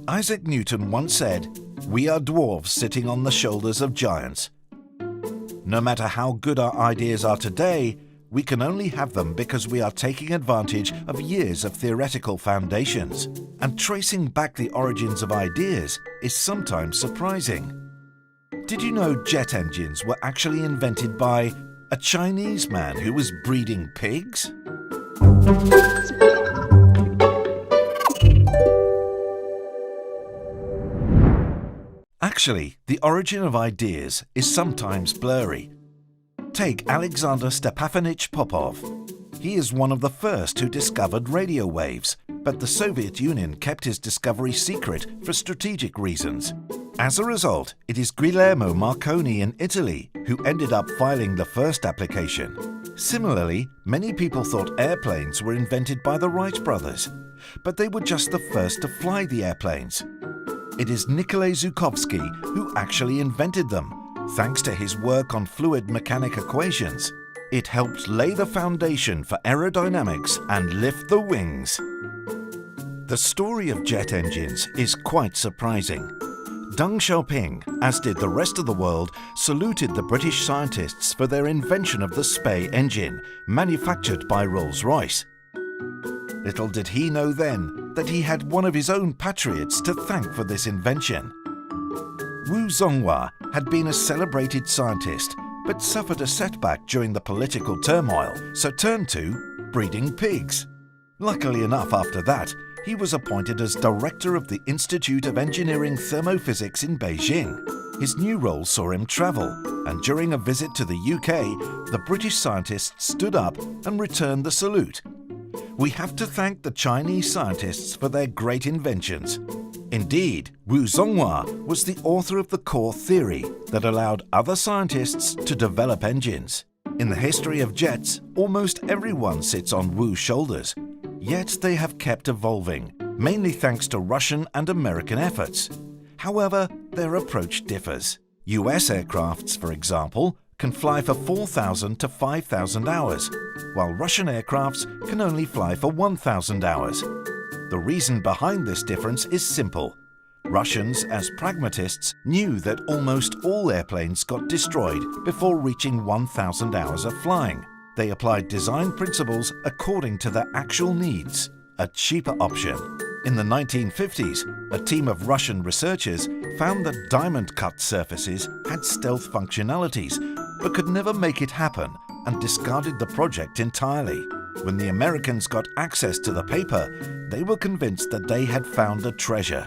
Isaac Newton once said, "We are dwarves sitting on the shoulders of giants." No matter how good our ideas are today, we can only have them because we are taking advantage of years of theoretical foundations. And tracing back the origins of ideas is sometimes surprising. Did you know jet engines were actually invented by a Chinese man who was breeding pigs? Actually, the origin of ideas is sometimes blurry. Take Alexander Stepanovich Popov. He is one of the first who discovered radio waves, but the Soviet Union kept his discovery secret for strategic reasons. As a result, it is Guglielmo Marconi in Italy who ended up filing the first application. Similarly, many people thought airplanes were invented by the Wright brothers, but they were just the first to fly the airplanes. It is Nikolai Zhukovsky who actually invented them, thanks to his work on fluid mechanic equations. It helped lay the foundation for aerodynamics and lift the wings. The story of jet engines is quite surprising. Deng Xiaoping, as did the rest of the world, saluted the British scientists for their invention of the Spey engine, manufactured by Rolls-Royce. Little did he know then that he had one of his own patriots to thank for this invention. Wu Zonghua had been a celebrated scientist, but suffered a setback during the political turmoil, so turned to breeding pigs. Luckily enough, after that, he was appointed as director of the Institute of Engineering Thermophysics in Beijing. His new role saw him travel, and during a visit to the UK, the British scientists stood up and returned the salute. We have to thank the Chinese scientists for their great inventions. Indeed, Wu Zonghua was the author of the core theory that allowed other scientists to develop engines. In the history of jets, almost everyone sits on Wu's shoulders, yet they have kept evolving, mainly thanks to Russian and American efforts. However, their approach differs. US aircrafts, for example, can fly for 4,000 to 5,000 hours, while Russian aircrafts can only fly for 1,000 hours. The reason behind this difference is simple. Russians, as pragmatists, knew that almost all airplanes got destroyed before reaching 1,000 hours of flying. They applied design principles according to their actual needs, a cheaper option. In the 1950s, a team of Russian researchers found that diamond-cut surfaces had stealth functionalities, but could never make it happen and discarded the project entirely. When the Americans got access to the paper, they were convinced that they had found a treasure.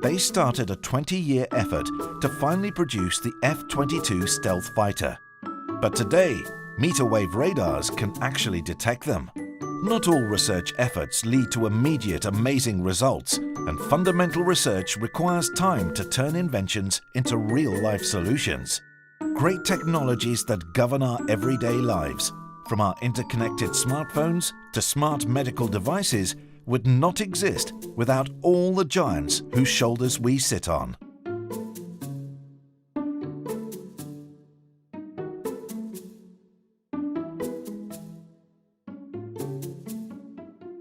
They started a 20-year effort to finally produce the F-22 stealth fighter. But today, meter wave radars can actually detect them. Not all research efforts lead to immediate amazing results, and fundamental research requires time to turn inventions into real-life solutions. Great technologies that govern our everyday lives, from our interconnected smartphones to smart medical devices, would not exist without all the giants whose shoulders we sit on.